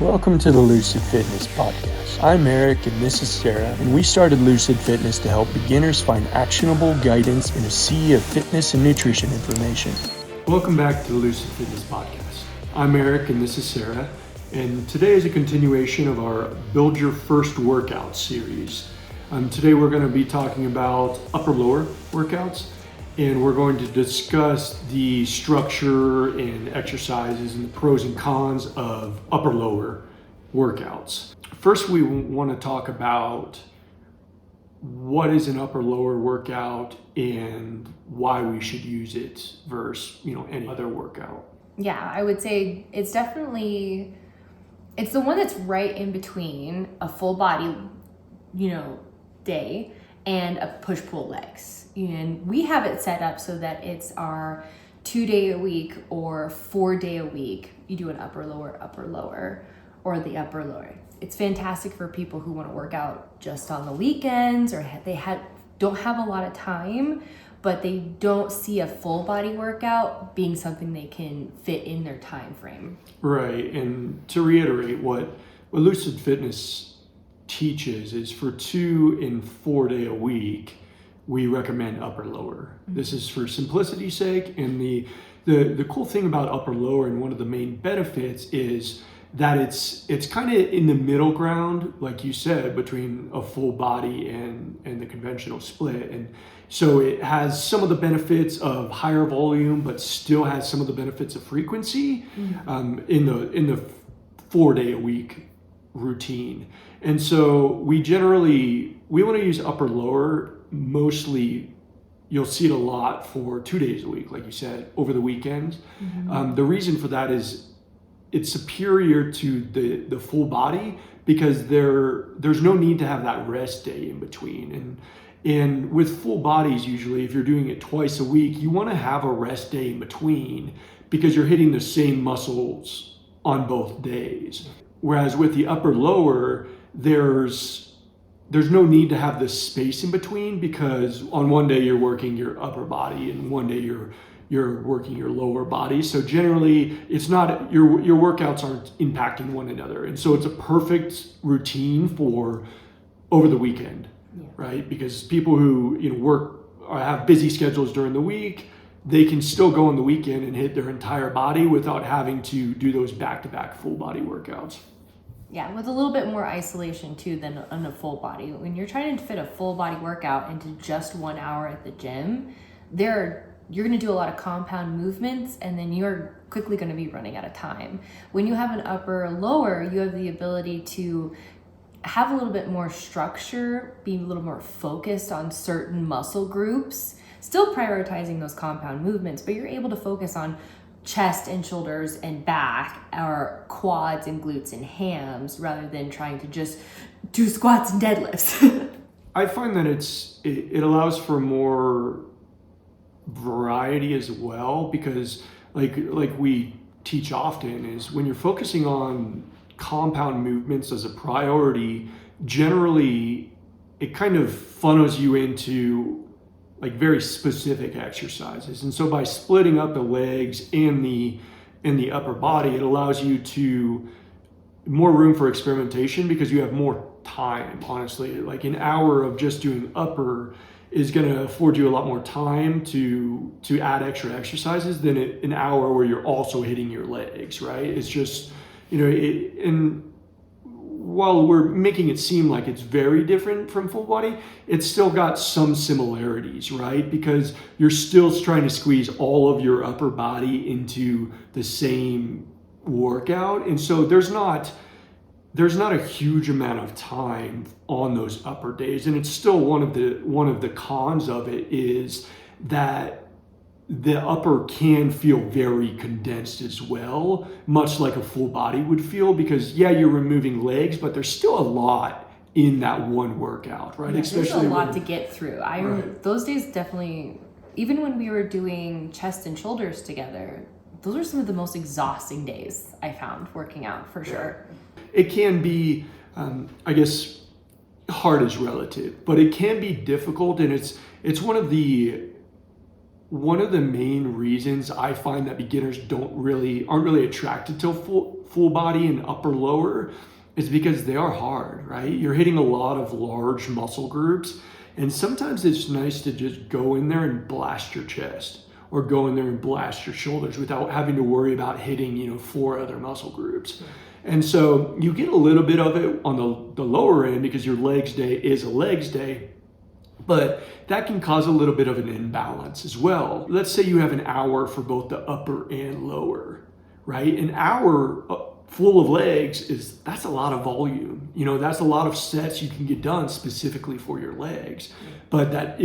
Welcome to the Lucid Fitness Podcast. I'm Erik and this is Sarah, and we started Lucid Fitness to help beginners find actionable guidance in a sea of fitness and nutrition information. Welcome back to the Lucid Fitness Podcast. I'm Erik and this is Sarah, and today is a continuation of our Build Your First Workout series. Today we're going to be talking about upper-lower workouts, and we're going to discuss the structure and exercises and the pros and cons of upper-lower workouts. First, we want to talk about what is an upper-lower workout and why we should use it versus, any other workout. Yeah, I would say it's the one that's right in between a full body, day and a push-pull legs. And we have it set up so that it's our 2-day a week or 4-day a week. You do an upper lower, or the upper lower. It's fantastic for people who want to work out just on the weekends, or don't have a lot of time, but they don't see a full body workout being something they can fit in their time frame. Right, and to reiterate, what Lucid Fitness teaches is for 2 and 4 day a week, we recommend upper lower. Mm-hmm. This is for simplicity's sake, and the cool thing about upper lower, and one of the main benefits, is that it's kind of in the middle ground, like you said, between a full body and the conventional split. And so it has some of the benefits of higher volume, but still has some of the benefits of frequency in the 4 day a week routine. And so we want to use upper lower. Mostly you'll see it a lot for 2 days a week, like you said, over the weekends. Mm-hmm. The reason for that is it's superior to the full body because there's no need to have that rest day in between. And with full bodies, usually if you're doing it twice a week, you want to have a rest day in between because you're hitting the same muscles on both days. Whereas with the upper lower, there's no need to have this space in between because on one day you're working your upper body and one day you're working your lower body. So generally it's not, your workouts aren't impacting one another. And so it's a perfect routine for over the weekend, right? Because people who work or have busy schedules during the week, they can still go on the weekend and hit their entire body without having to do those back-to-back full body workouts. Yeah, with a little bit more isolation too than on a full body. When you're trying to fit a full body workout into just 1 hour at the gym, you're going to do a lot of compound movements, and then you're quickly going to be running out of time. When you have an upper or lower, you have the ability to have a little bit more structure, be a little more focused on certain muscle groups, still prioritizing those compound movements, but you're able to focus on chest and shoulders and back, or quads and glutes and hams, rather than trying to just do squats and deadlifts. I find that it allows for more variety as well, because like we teach often, is when you're focusing on compound movements as a priority, generally it kind of funnels you into like very specific exercises. And so by splitting up the legs and the upper body, it allows you to more room for experimentation because you have more time. Honestly, like an hour of just doing upper is going to afford you a lot more time to add extra exercises than an hour where you're also hitting your legs, right? It's just, and while we're making it seem like it's very different from full body, it's still got some similarities, right? Because you're still trying to squeeze all of your upper body into the same workout. And so there's not a huge amount of time on those upper days. And it's still one of the cons of it is that the upper can feel very condensed as well, much like a full body would feel, because you're removing legs, but there's still a lot in that one workout, right? Yeah, especially there's a lot to get through. Those days definitely, even when we were doing chest and shoulders together, those are some of the most exhausting days I found working out, for sure. It can be, I guess, hard is relative, but it can be difficult, and it's one of the one of the main reasons I find that beginners aren't really attracted to full body and upper lower is because they are hard, right? You're hitting a lot of large muscle groups, and sometimes it's nice to just go in there and blast your chest, or go in there and blast your shoulders without having to worry about hitting, 4 other muscle groups. And so you get a little bit of it on the lower end because your legs day is a legs day, but that can cause a little bit of an imbalance as well. Let's say you have an hour for both the upper and lower, right? An hour full of legs that's a lot of volume. That's a lot of sets you can get done specifically for your legs. But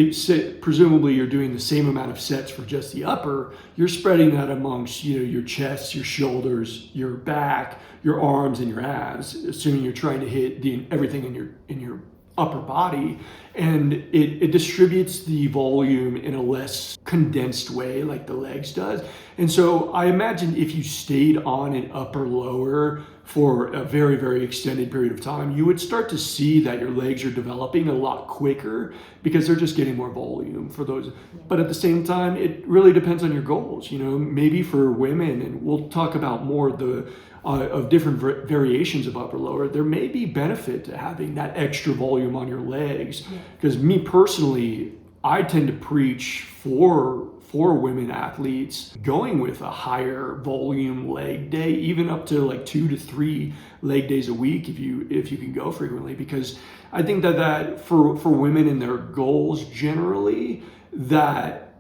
presumably you're doing the same amount of sets for just the upper. You're spreading that amongst your chest, your shoulders, your back, your arms, and your abs, assuming you're trying to hit everything in your upper body, and it distributes the volume in a less condensed way like the legs does. And so I imagine if you stayed on an upper lower for a very, very extended period of time, you would start to see that your legs are developing a lot quicker because they're just getting more volume for those. But at the same time, it really depends on your goals. Maybe for women, and we'll talk about more of different variations of upper lower, there may be benefit to having that extra volume on your legs. Because me personally, I tend to preach for women athletes going with a higher volume leg day, even up to like 2 to 3 leg days a week if you can go frequently. Because I think that for women and their goals generally, that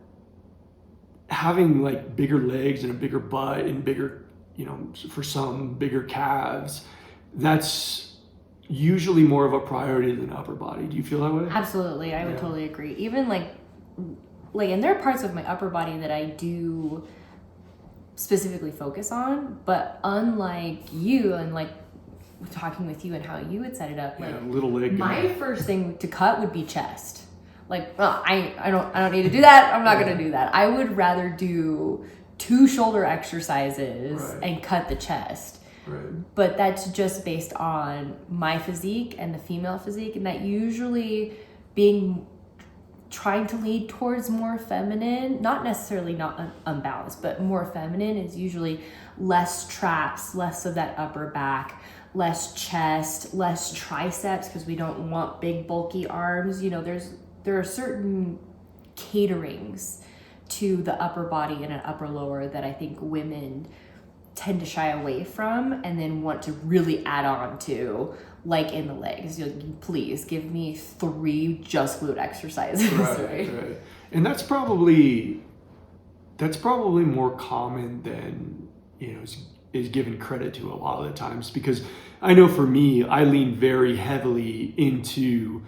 having like bigger legs and a bigger butt and bigger, for some bigger calves, that's usually more of a priority than upper body. Do you feel that way? Absolutely. I would totally agree. Even like, and there are parts of my upper body that I do specifically focus on, but unlike you and like talking with you and how you would set it up, little leg. My first thing to cut would be chest. Like, I don't need to do that. I'm not going to do that. I would rather do 2 shoulder exercises and cut the chest. Right. But that's just based on my physique and the female physique, and that usually trying to lead towards more feminine, not necessarily not unbalanced, but more feminine is usually less traps, less of that upper back, less chest, less triceps, because we don't want big bulky arms. There are certain caterings to the upper body and an upper lower that I think women tend to shy away from and then want to really add on to, like in the legs. Please give me 3 just glute exercises. Right. And that's probably more common than is given credit to a lot of the times, because I know for me, I lean very heavily into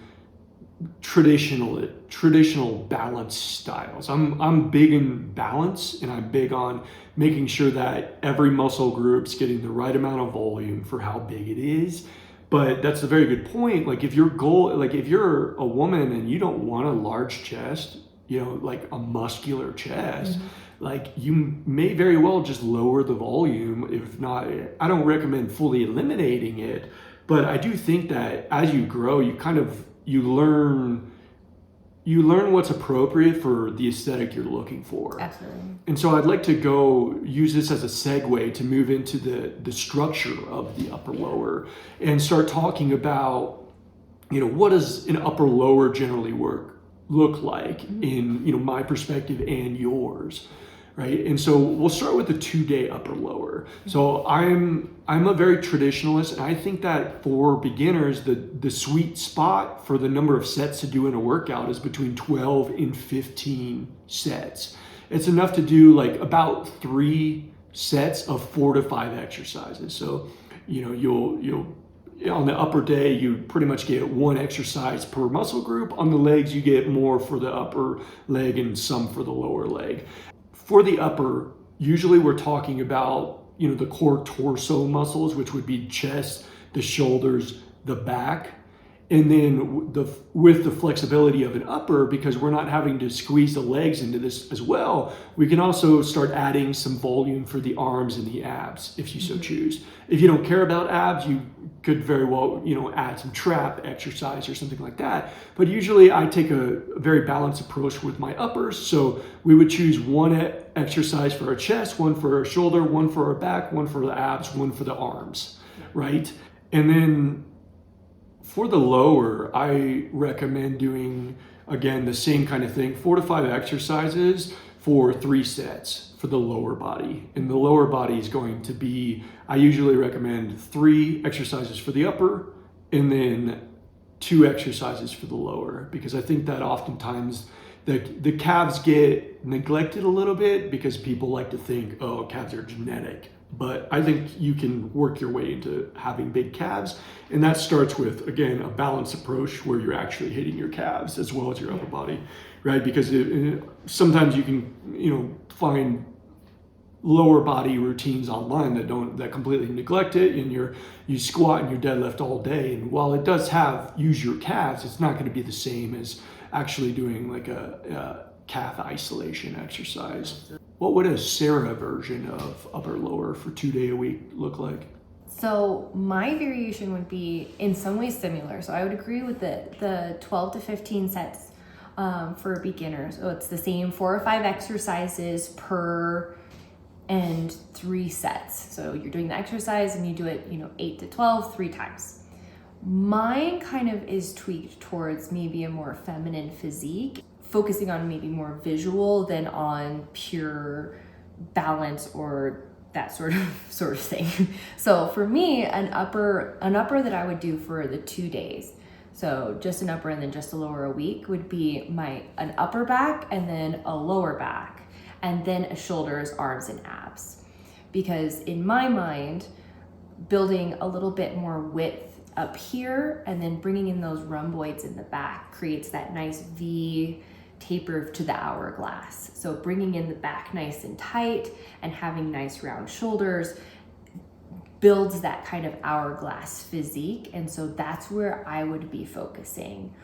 traditional balance styles. I'm big in balance, and I'm big on making sure that every muscle group's getting the right amount of volume for how big it is. But that's a very good point. Like if you're a woman and you don't want a large chest, like a muscular chest, like you may very well just lower the volume. If not, I don't recommend fully eliminating it, but I do think that as you grow, you learn what's appropriate for the aesthetic you're looking for. Absolutely. And so I'd like to go use this as a segue to move into the structure of the upper lower and start talking about, what does an upper lower generally look like in, my perspective and yours. Right. And so we'll start with the 2-day upper lower. So I'm a very traditionalist, and I think that for beginners, the sweet spot for the number of sets to do in a workout is between 12 and 15 sets. It's enough to do like about 3 sets of 4 to 5 exercises. So, you'll on the upper day, you pretty much get 1 exercise per muscle group. On the legs, you get more for the upper leg and some for the lower leg. For the upper, usually we're talking about, the core torso muscles, which would be chest, the shoulders, the back. And then with the flexibility of an upper, because we're not having to squeeze the legs into this as well, we can also start adding some volume for the arms and the abs if you so choose. If you don't care about abs, you could very well, add some trap exercise or something like that. But usually I take a very balanced approach with my uppers. So we would choose one exercise for our chest, one for our shoulder, one for our back, one for the abs, one for the arms, right? And then for the lower, I recommend doing, again, the same kind of thing, 4 to 5 exercises for 3 sets for the lower body. And the lower body is going to be, I usually recommend 3 exercises for the upper and then 2 exercises for the lower, because I think that oftentimes the calves get neglected a little bit because people like to think, oh, calves are genetic. But I think you can work your way into having big calves. And that starts with, again, a balanced approach where you're actually hitting your calves as well as your upper body, right? Because sometimes you can, find lower body routines online that completely neglect it, and you squat and you deadlift all day. And while it does use your calves, it's not going to be the same as actually doing like a calf isolation exercise. What would a Sarah version of upper lower for 2 day a week look like? So my variation would be in some ways similar. So I would agree with the 12 to 15 sets for beginners. So it's the same 4 or 5 exercises per and 3 sets. So you're doing the exercise and you do it, 8 to 12, 3 times. Mine kind of is tweaked towards maybe a more feminine physique, focusing on maybe more visual than on pure balance or that sort of thing. So for me, an upper that I would do for the 2 days, so just an upper and then just a lower a week, would be an upper back and then a lower back, and then a shoulders, arms, and abs. Because in my mind, building a little bit more width up here and then bringing in those rhomboids in the back creates that nice V taper to the hourglass. So bringing in the back nice and tight and having nice round shoulders builds that kind of hourglass physique. And so that's where I would be focusing.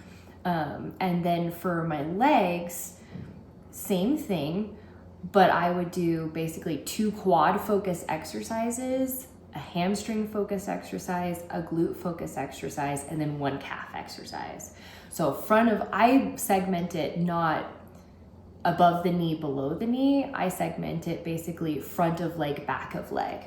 And then for my legs, same thing, but I would do basically 2 quad focus exercises, a hamstring focus exercise, a glute focus exercise, and then 1 calf exercise. So I segment it not above the knee, below the knee. I segment it basically front of leg, back of leg.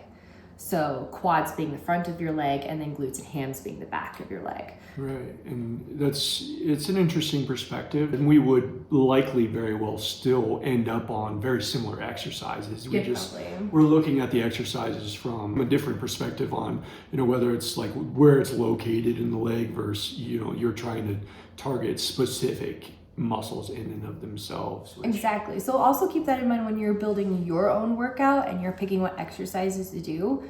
So quads being the front of your leg and then glutes and hams being the back of your leg. Right, and it's an interesting perspective, and we would likely very well still end up on very similar exercises. We're looking at the exercises from a different perspective on, whether it's like where it's located in the leg versus, you're trying to target specific muscles in and of themselves. Exactly. So also keep that in mind when you're building your own workout and you're picking what exercises to do.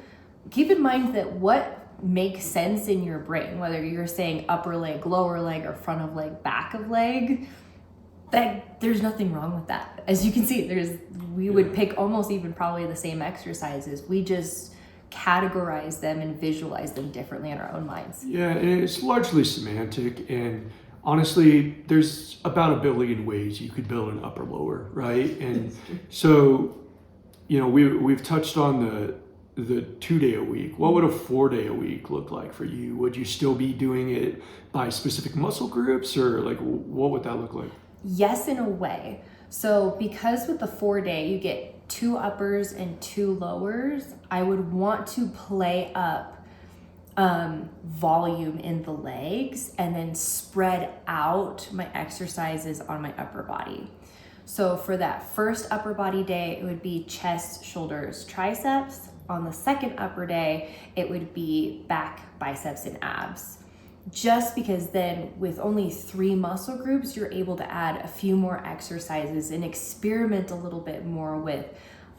Keep in mind that what makes sense in your brain, whether you're saying upper leg, lower leg, or front of leg, back of leg, that there's nothing wrong with that. As you can see, we would pick almost even probably the same exercises. We just categorize them and visualize them differently in our own minds. Yeah, and it's largely semantic, and honestly, there's about 1 billion ways you could build an upper lower, right? And so, we've touched on the 2 day a week. What would a 4 day a week look like for you? Would you still be doing it by specific muscle groups, or like what would that look like? Yes, in a way. So because with the 4 day, you get 2 uppers and 2 lowers, I would want to play up volume in the legs and then spread out my exercises on my upper body. So for that first upper body day, it would be chest, shoulders, triceps. On the second upper day, it would be back, biceps, and abs. Just because then with only 3 muscle groups, you're able to add a few more exercises and experiment a little bit more with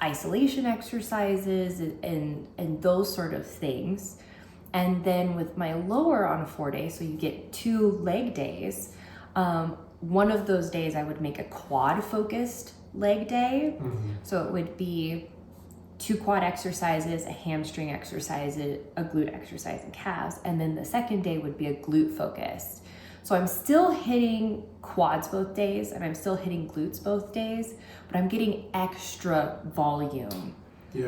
isolation exercises and those sort of things. And then with my lower on a 4 day, so you get 2 leg days, one of those days I would make a quad focused leg day. Mm-hmm. So it would be 2 quad exercises, a hamstring exercise, a glute exercise, and calves. And then the second day would be a glute focus. So I'm still hitting quads both days and I'm still hitting glutes both days, but I'm getting extra volume.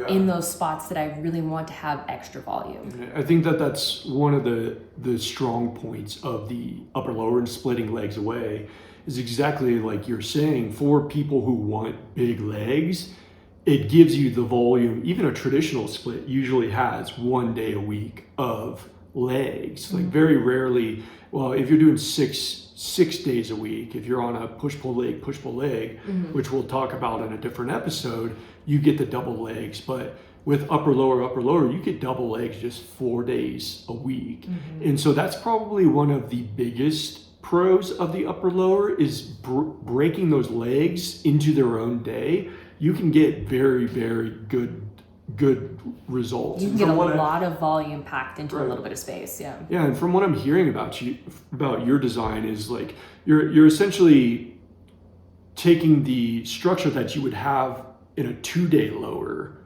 in those spots that I really want to have extra volume. I think that that's one of the strong points of the upper lower and splitting legs away is exactly like you're saying. For people who want big legs, it gives you the volume. Even a traditional split usually has 1 day a week of legs. Like very rarely, well, if you're doing six days a week, if you're on a push-pull leg, which we'll talk about in a different episode, you get the double legs. But with upper lower, you get double legs just 4 days a week. And so that's probably one of the biggest pros of the upper lower is breaking those legs into their own day. You can get very, very good results. You can get a lot of volume packed into a little bit of space. Yeah, and from what I'm hearing about your design is like you're essentially taking the structure that you would have in a 2-day lower,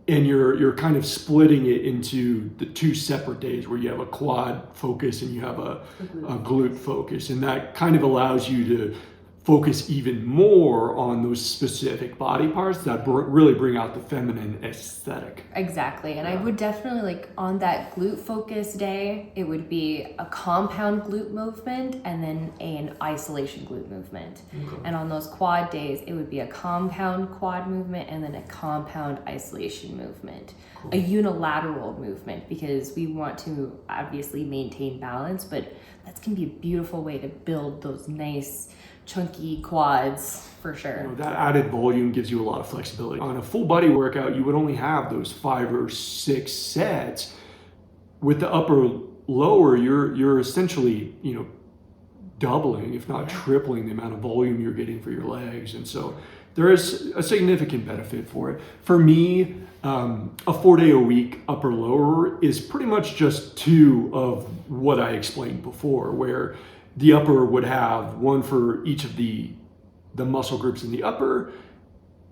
and you're kind of splitting it into the 2 separate days where you have a quad focus and you have a glute focus, and that kind of allows you to focus even more on those specific body parts that really bring out the feminine aesthetic. Exactly. And I would definitely, like, on that glute focus day, it would be a compound glute movement and then an isolation glute movement. And on those quad days, it would be a compound quad movement and then a compound isolation movement. A unilateral movement, because we want to obviously maintain balance, but that can be a beautiful way to build those nice chunky quads for sure. That added volume gives you a lot of flexibility. On a full body workout, you would only have those 5 or 6 sets. With the upper lower, you're essentially, doubling, if not tripling the amount of volume you're getting for your legs. And so there is a significant benefit for it. For me, a 4-day-a-week upper lower is pretty much just 2 of what I explained before, where the upper would have 1 for each of the muscle groups in the upper,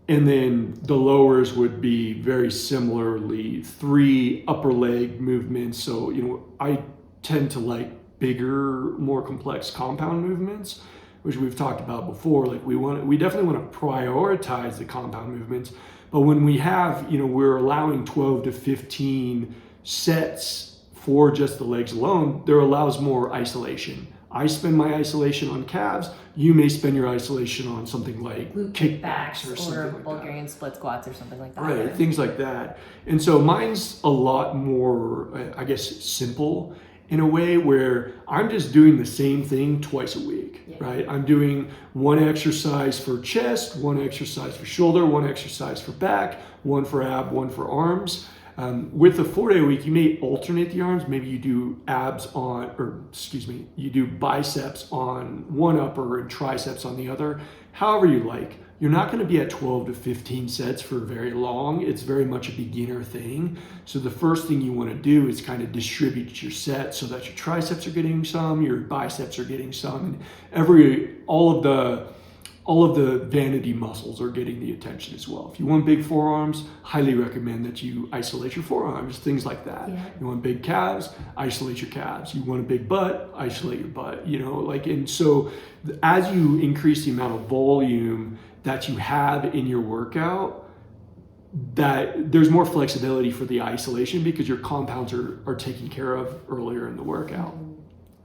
and then the lowers would be very similarly 3 upper leg movements. So, I tend to like bigger, more complex compound movements, which we've talked about before. Like we definitely want to prioritize the compound movements, but when we have, we're allowing 12 to 15 sets for just the legs alone, there allows more isolation. I spend my isolation on calves. You may spend your isolation on something like glute kickbacks or something like Bulgarian split squats or something like that. Right, things like that. And so mine's a lot more, I guess, simple in a way where I'm just doing the same thing twice a week, right? I'm doing 1 exercise for chest, 1 exercise for shoulder, 1 exercise for back, 1 for ab, 1 for arms. With a 4-day-a-week, you may alternate the arms. Maybe you do you do biceps on one upper and triceps on the other. However you like. You're not going to be at 12 to 15 sets for very long. It's very much a beginner thing. So the first thing you want to do is kind of distribute your sets so that your triceps are getting some, your biceps are getting some, and all of the vanity muscles are getting the attention as well. If you want big forearms, highly recommend that you isolate your forearms, things like that. Yeah. You want big calves, isolate your calves. You want a big butt, isolate your butt. And so as you increase the amount of volume that you have in your workout, that there's more flexibility for the isolation because your compounds are taken care of earlier in the workout.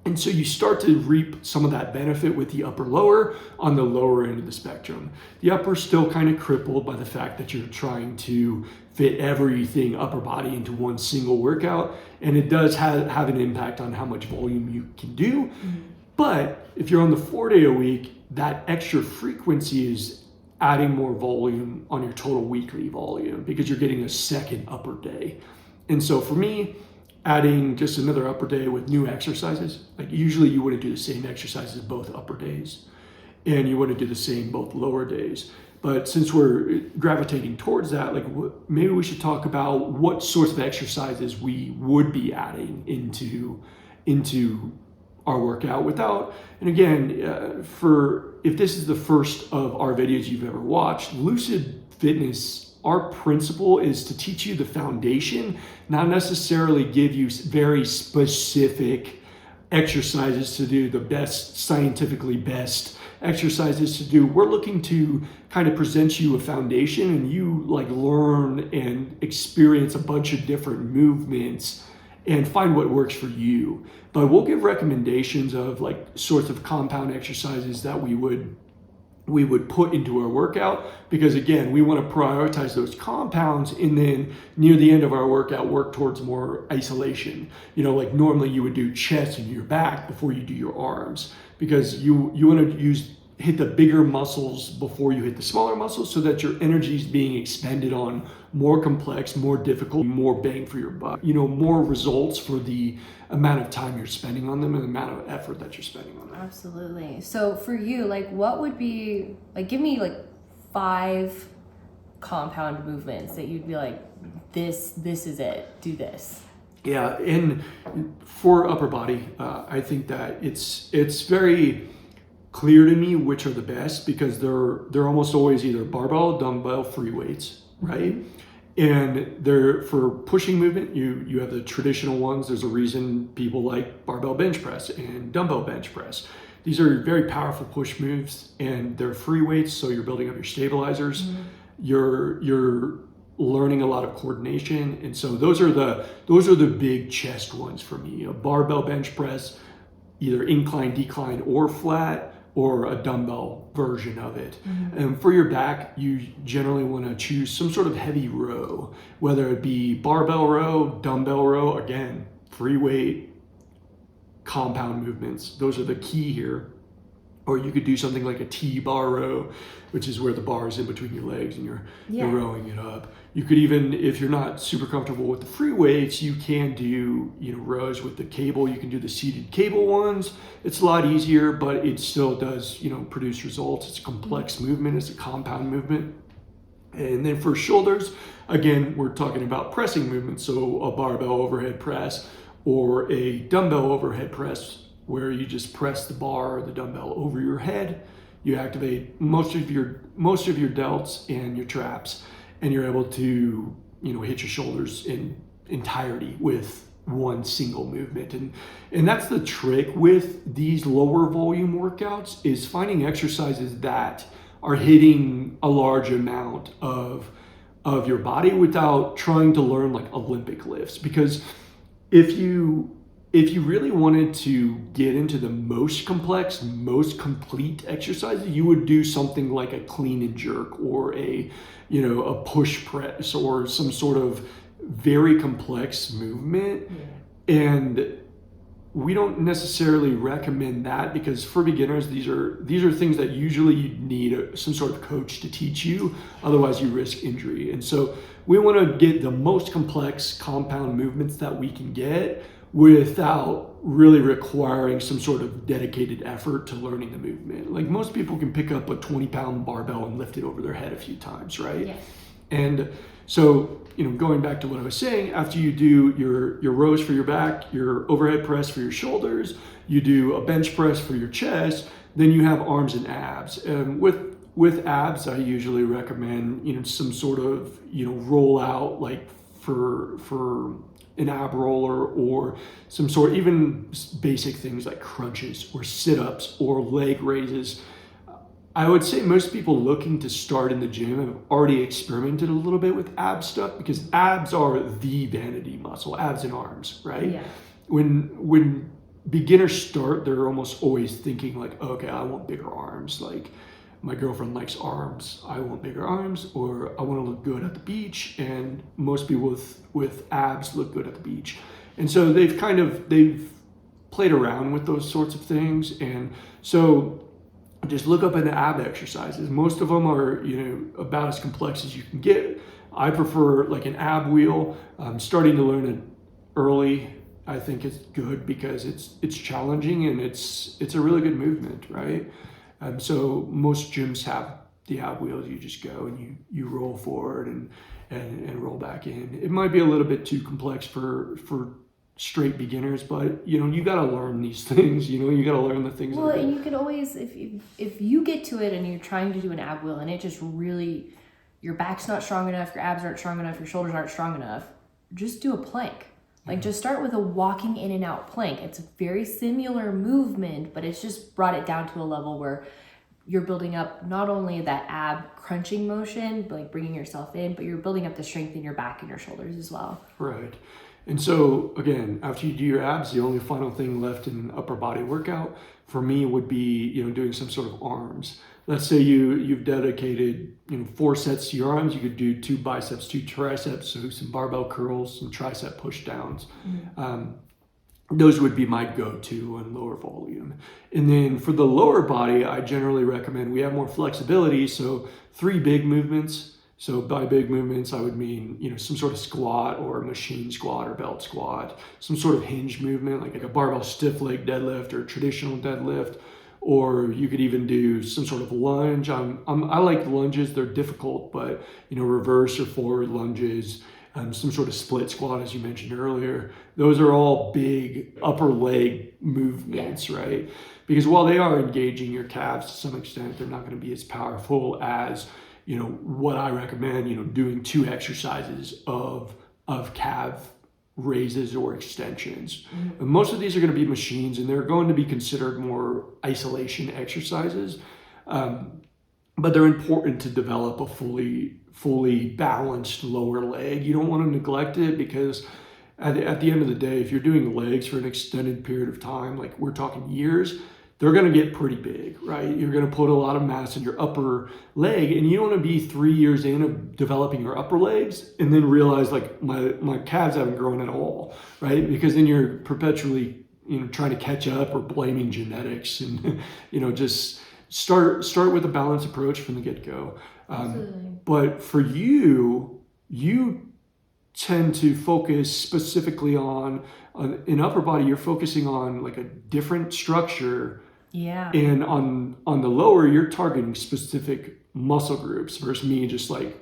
And so you start to reap some of that benefit with the upper lower on the lower end of the spectrum. The upper is still kind of crippled by the fact that you're trying to fit everything upper body into one single workout. And it does have an impact on how much volume you can do. But if you're on the 4-day-a-week, that extra frequency is adding more volume on your total weekly volume because you're getting a second upper day. And so for me, adding just another upper day with new exercises, like usually you wouldn't do the same exercises both upper days, and you wouldn't do the same both lower days. But since we're gravitating towards that, like maybe we should talk about what sorts of exercises we would be adding into our workout without, and again, if this is the first of our videos you've ever watched, Lucid Fitness, our principle is to teach you the foundation, not necessarily give you very specific exercises to do the best, scientifically best exercises to do. We're looking to kind of present you a foundation and you like learn and experience a bunch of different movements and find what works for you. But we'll give recommendations of like sorts of compound exercises that we would put into our workout, because again, we want to prioritize those compounds and then near the end of our workout work towards more isolation. Like normally you would do chest and your back before you do your arms, because you want to hit the bigger muscles before you hit the smaller muscles, so that your energy is being expended on more complex, more difficult, more bang for your buck, more results for the amount of time you're spending on them and the amount of effort that you're spending on them. Absolutely. So for you, like what would be, like give me like 5 compound movements that you'd be like, this is it, do this. Yeah, and for upper body, I think that it's very clear to me which are the best, because they're almost always either barbell, dumbbell, free weights, right? And they're for pushing movement. You have the traditional ones. There's a reason people like barbell bench press and dumbbell bench press. These are very powerful push moves, and they're free weights, so you're building up your stabilizers. You're learning a lot of coordination, and so those are the big chest ones for me. Barbell bench press, either incline, decline, or flat, or a dumbbell version of it. And for your back, you generally want to choose some sort of heavy row, whether it be barbell row, dumbbell row, again, free weight, compound movements. Those are the key here. Or you could do something like a T-bar row, which is where the bar is in between your legs and you're rowing it up. You could even, if you're not super comfortable with the free weights, you can do rows with the cable. You can do the seated cable ones. It's a lot easier, but it still does produce results. It's a complex movement. It's a compound movement. And then for shoulders, again, we're talking about pressing movements. So a barbell overhead press or a dumbbell overhead press, where you just press the bar or the dumbbell over your head. You activate most of your delts and your traps, and you're able to hit your shoulders in entirety with one single movement. And that's the trick with these lower volume workouts, is finding exercises that are hitting a large amount of your body without trying to learn like Olympic lifts. Because if you really wanted to get into the most complex, most complete exercises, you would do something like a clean and jerk, or a push press, or some sort of very complex movement. And we don't necessarily recommend that, because for beginners, these are things that usually you need some sort of coach to teach you. Otherwise, you risk injury. And so we want to get the most complex compound movements that we can get, without really requiring some sort of dedicated effort to learning the movement. Like most people can pick up a 20-pound barbell and lift it over their head a few times, right? Yes. And so, going back to what I was saying, after you do your rows for your back, your overhead press for your shoulders, you do a bench press for your chest, then you have arms and abs. And with abs, I usually recommend, some sort of, roll out, like for an ab roller, or some sort, even basic things like crunches or sit-ups or leg raises. I would say most people looking to start in the gym have already experimented a little bit with ab stuff, because abs are the vanity muscle, abs and arms, right? Yeah. When beginners start, they're almost always thinking like, okay, I want bigger arms. Like my girlfriend likes arms, I want bigger arms, or I want to look good at the beach. And most people with abs look good at the beach. And so they've played around with those sorts of things. And so just look up into ab exercises. Most of them are, about as complex as you can get. I prefer like an ab wheel. Starting to learn it early, I think it's good, because it's challenging and it's a really good movement, right? So most gyms have the ab wheels. You just go and you roll forward and roll back in. It might be a little bit too complex for straight beginners, but you got to learn these things. You got to learn the things. Well, and you can always, if you get to it and you're trying to do an ab wheel and it just really, your back's not strong enough, your abs aren't strong enough, your shoulders aren't strong enough, just do a plank. Like just start with a walking in and out plank. It's a very similar movement, but it's just brought it down to a level where you're building up not only that ab crunching motion, like bringing yourself in, but you're building up the strength in your back and your shoulders as well. Right. And so again, after you do your abs, the only final thing left in an upper body workout for me would be, doing some sort of arms. Let's say you've dedicated, 4 sets to your arms. You could do 2 biceps, 2 triceps, so some barbell curls, some tricep push downs. Those would be my go-to on lower volume. And then for the lower body, I generally recommend we have more flexibility. So 3 big movements. So by big movements, I would mean, some sort of squat or machine squat or belt squat, some sort of hinge movement, like a barbell stiff leg deadlift or traditional deadlift, or you could even do some sort of lunge. I like lunges. They're difficult, but, reverse or forward lunges, some sort of split squat, as you mentioned earlier. Those are all big upper leg movements, right? Because while they are engaging your calves to some extent, they're not going to be as powerful as, what I recommend, doing 2 exercises of calf raises or extensions. And most of these are going to be machines, and they're going to be considered more isolation exercises. But they're important to develop a fully balanced lower leg. You don't want to neglect it, because at the end of the day, if you're doing legs for an extended period of time, like we're talking years, they're going to get pretty big, right? You're going to put a lot of mass in your upper leg, and you don't want to be 3 years in of developing your upper legs and then realize like my calves haven't grown at all, right? Because then you're perpetually, trying to catch up or blaming genetics, and, just start with a balanced approach from the get-go. But for you tend to focus specifically on in upper body, you're focusing on like a different structure. Yeah. And on the lower, you're targeting specific muscle groups versus me just like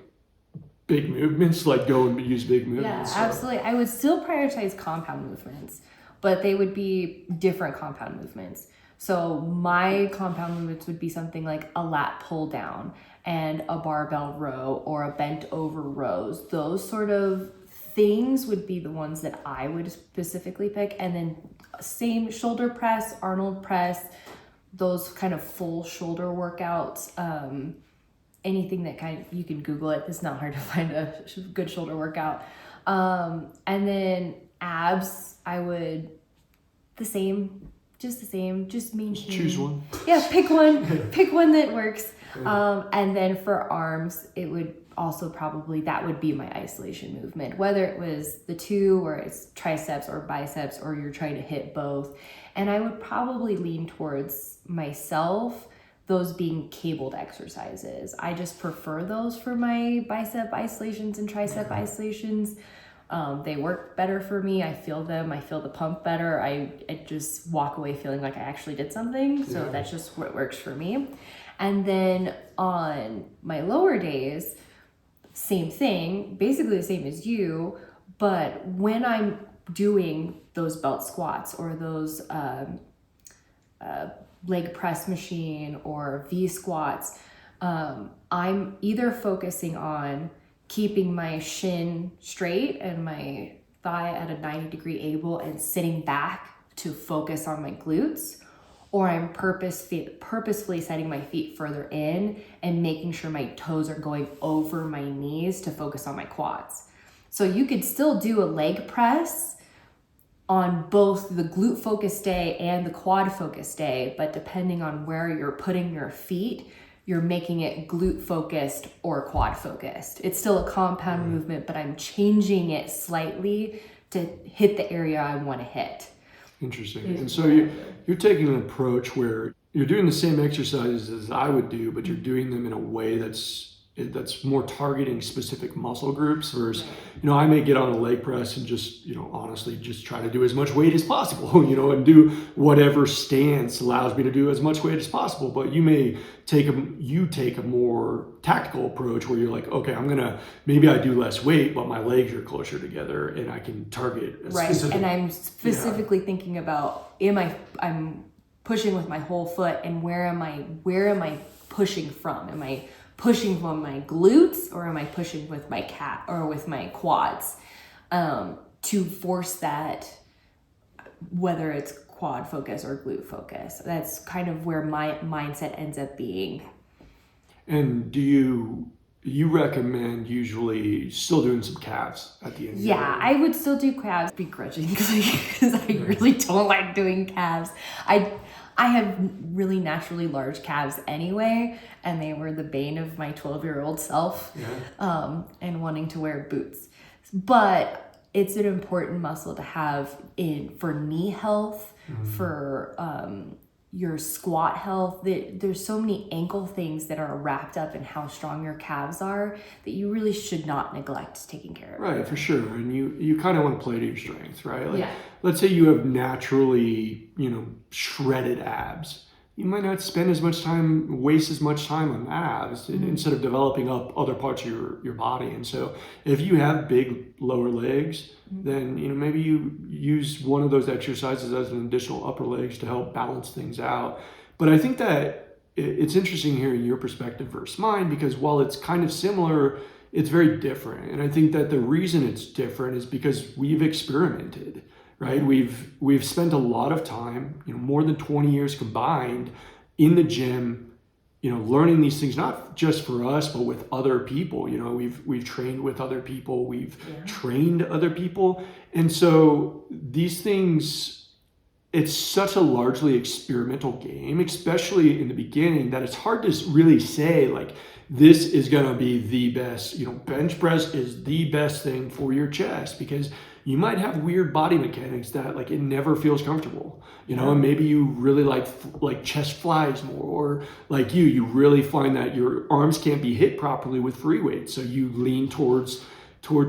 big movements, like go and use big movements. Yeah, absolutely. I would still prioritize compound movements, but they would be different compound movements. So my compound movements would be something like a lat pull down and a barbell row or a bent over rows. Those sort of things would be the ones that I would specifically pick. And then same shoulder press, Arnold press, those kind of full shoulder workouts. Anything that you can Google it. It's not hard to find a good shoulder workout. And then abs, I would just maintain. Choose one. Yeah, pick one that works. And then for arms, it would also that would be my isolation movement, whether it was the 2 or it's triceps or biceps, or you're trying to hit both. And I would probably lean towards myself, those being cabled exercises. I just prefer those for my bicep isolations and tricep isolations. They work better for me. I feel them. I feel the pump better. I just walk away feeling like I actually did something. So that's just what works for me. And then on my lower days, same thing, basically the same as you, but when I'm doing those belt squats or those leg press machine or V squats, I'm either focusing on keeping my shin straight and my thigh at a 90-degree angle and sitting back to focus on my glutes, or I'm purposefully setting my feet further in and making sure my toes are going over my knees to focus on my quads. So you could still do a leg press on both the glute focused day and the quad focused day, but depending on where you're putting your feet, you're making it glute focused or quad focused. It's still a compound movement, but I'm changing it slightly to hit the area I want to hit. Interesting. And so you're taking an approach where you're doing the same exercises as I would do, but you're doing them in a way that's more targeting specific muscle groups versus, I may get on a leg press and just, honestly just try to do as much weight as possible, and do whatever stance allows me to do as much weight as possible. But you may take a more tactical approach where you're like, okay, maybe I do less weight, but my legs are closer together and I can target a specific. And I'm specifically thinking about, I'm pushing with my whole foot, and where am I pushing from? Am I pushing from my glutes, or am I pushing with my or with my quads, to force that whether it's quad focus or glute focus. That's kind of where my mindset ends up being. And do you recommend usually still doing some calves at the end? Yeah, I would still do calves begrudgingly because I really don't like doing calves. I have really naturally large calves anyway, and they were the bane of my 12-year-old self, and wanting to wear boots. But it's an important muscle to have for knee health, for your squat health. There's so many ankle things that are wrapped up in how strong your calves are that you really should not neglect taking care of. Right, for sure. And you kind of want to play to your strengths, right? Like, let's say you have naturally, shredded abs. You might not waste as much time on abs instead of developing up other parts of your body. And so if you have big lower legs, then maybe you use one of those exercises as an additional upper legs to help balance things out. But I think that it's interesting hearing your perspective versus mine, because while it's kind of similar, it's very different. And I think that the reason it's different is because we've experimented. Right, we've spent a lot of time, more than 20 years combined, in the gym, learning these things, not just for us, but with other people. We've trained with other people, we've trained other people, and so these things, it's such a largely experimental game, especially in the beginning, that it's hard to really say like this is gonna be the best. Bench press is the best thing for your chest, because you might have weird body mechanics that like it never feels comfortable, and maybe you really like chest flies more, or like you really find that your arms can't be hit properly with free weights, so you lean towards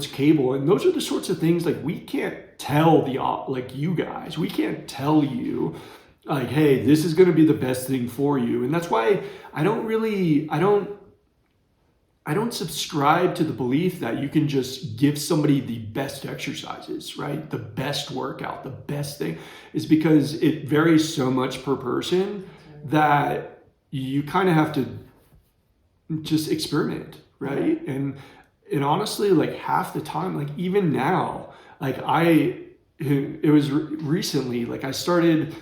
cable. And those are the sorts of things like we can't tell you guys, we can't tell you like, hey, this is going to be the best thing for you. And that's why I don't subscribe to the belief that you can just give somebody the best exercises, right? The best workout, the best thing, is because it varies so much per person that you kind of have to just experiment, right? And honestly, like half the time, like even now, like it was recently, like I started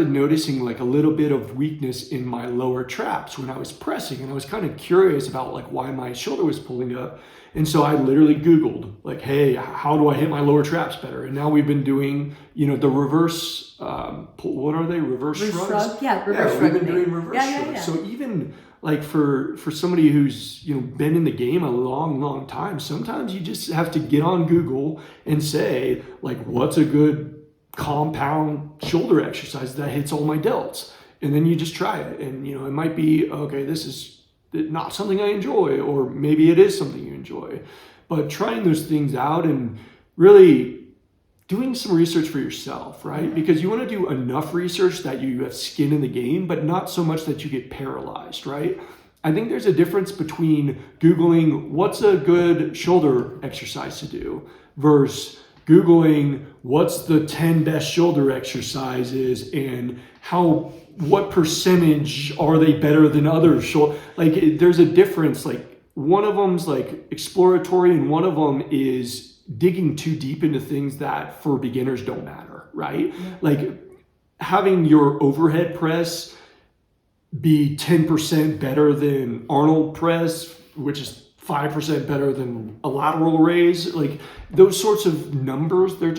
noticing like a little bit of weakness in my lower traps when I was pressing, and I was kind of curious about like why my shoulder was pulling up. And so I literally Googled like, hey, how do I hit my lower traps better? And now we've been doing, the reverse, what are they? Reverse shrugs? Reverse we've been doing reverse shrugs. So even like for somebody who's been in the game a long time, sometimes you just have to get on Google and say like, what's a good compound shoulder exercise that hits all my delts, and then you just try it. And it might be, okay, this is not something I enjoy, or maybe it is something you enjoy. But trying those things out and really doing some research for yourself, right? Because you want to do enough research that you have skin in the game, but not so much that you get paralyzed, right? I think there's a difference between Googling what's a good shoulder exercise to do versus Googling what's the 10 best shoulder exercises and what percentage are they better than other shoulder. Like there's a difference. Like one of them's like exploratory, and one of them is digging too deep into things that for beginners don't matter, right? Like having your overhead press be 10% better than Arnold press, which is 5% better than a lateral raise. Like those sorts of numbers, they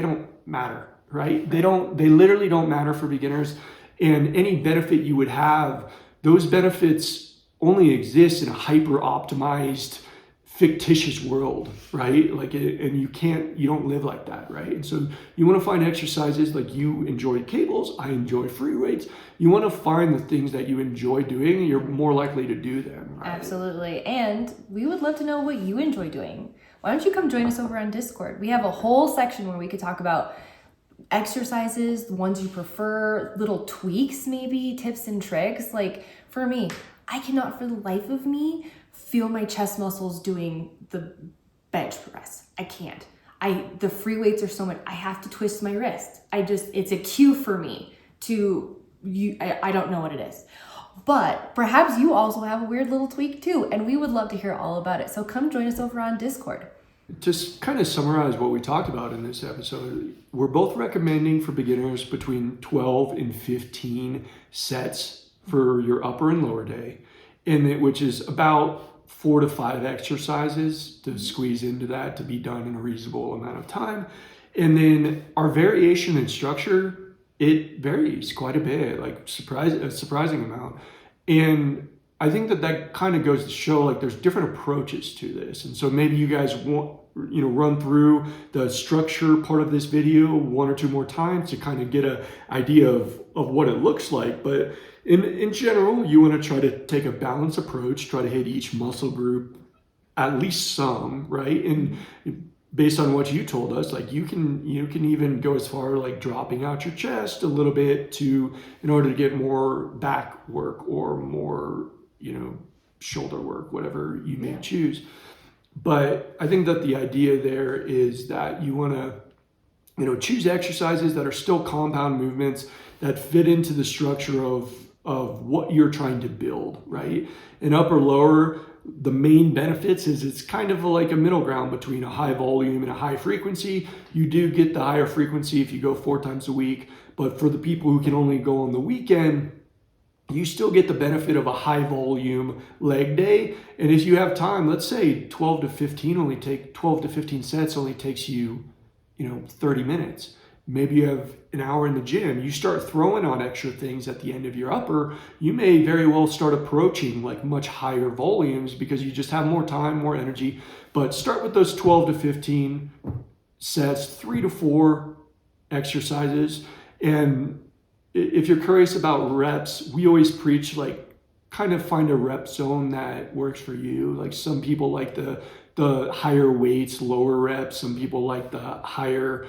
don't matter, right? They literally don't matter for beginners. And any benefit you would have, those benefits only exist in a hyper optimized fictitious world, right? Like, and you don't live like that, right? And so you want to find exercises like you enjoy cables, I enjoy free weights. You want to find the things that you enjoy doing, and you're more likely to do them, right? Absolutely. And we would love to know what you enjoy doing. Why don't you come join us over on Discord? We have a whole section where we could talk about exercises, the ones you prefer, little tweaks, maybe tips and tricks. Like for me, I cannot for the life of me feel my chest muscles doing the bench press. I can't. The free weights are so much, I have to twist my wrist. It's a cue for me I don't know what it is. But perhaps you also have a weird little tweak too, and we would love to hear all about it. So come join us over on Discord. To kind of summarize what we talked about in this episode, we're both recommending for beginners between 12 and 15 sets for your upper and lower day, which is about 4 to 5 exercises to squeeze into that to be done in a reasonable amount of time. And then our variation in structure, it varies quite a bit, like a surprising amount. And I think that kind of goes to show like there's different approaches to this. And so maybe you guys want, run through the structure part of this video 1 or 2 more times to kind of get an idea of what it looks like. But in general, you want to try to take a balanced approach, try to hit each muscle group at least some, right? And based on what you told us, like you can even go as far like dropping out your chest a little bit in order to get more back work or more, shoulder work, whatever you may choose. But I think that the idea there is that you want to, choose exercises that are still compound movements that fit into the structure of what you're trying to build, right? In upper lower, the main benefits is it's kind of like a middle ground between a high volume and a high frequency. You do get the higher frequency if you go 4 times a week, but for the people who can only go on the weekend, you still get the benefit of a high volume leg day. And if you have time, let's say 12 to 15 sets only takes you, 30 minutes. Maybe you have an hour in the gym. You start throwing on extra things at the end of your upper, you may very well start approaching like much higher volumes because you just have more time, more energy. But start with those 12 to 15 sets, 3 to 4 exercises. And if you're curious about reps, we always preach like kind of find a rep zone that works for you. Like some people like the higher weights, lower reps. Some people like the higher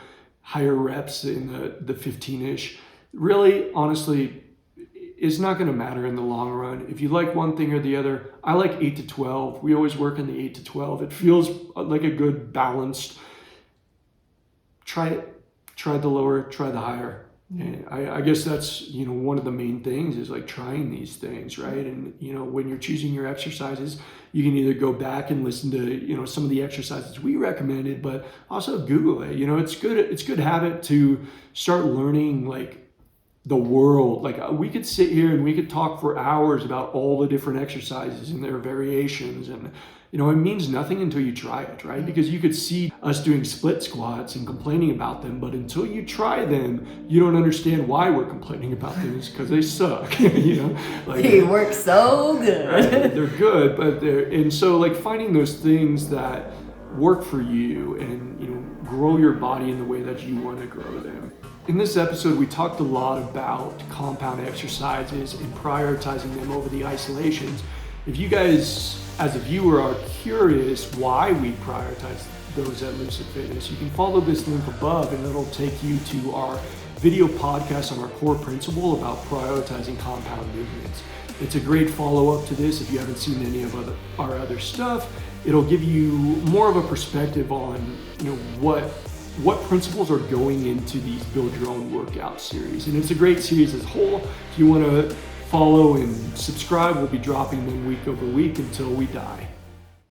reps in the 15-ish. Really, honestly, it's not going to matter in the long run. If you like one thing or the other, I like 8 to 12. We always work in the 8 to 12. It feels like a good balanced. Try it. Try the lower, try the higher. And I guess that's, one of the main things is like trying these things, right? And, when you're choosing your exercises, you can either go back and listen to, some of the exercises we recommended, but also Google it. It's good habit to start learning like the world. Like we could sit here and we could talk for hours about all the different exercises and their variations. And, it means nothing until you try it, right? Because you could see us doing split squats and complaining about them, but until you try them, you don't understand why we're complaining about them. It's because they suck, Like, they work so good. Right? They're good, and so like finding those things that work for you and, grow your body in the way that you want to grow them. In this episode, we talked a lot about compound exercises and prioritizing them over the isolations. If you guys, as a viewer, are curious why we prioritize those at Lucid Fitness, you can follow this link above and it'll take you to our video podcast on our core principle about prioritizing compound movements. It's a great follow-up to this if you haven't seen any of our other stuff. It'll give you more of a perspective on what principles are going into these Build Your Own Workout series. And it's a great series as a whole. If you want to follow and subscribe, we'll be dropping them week over week until we die.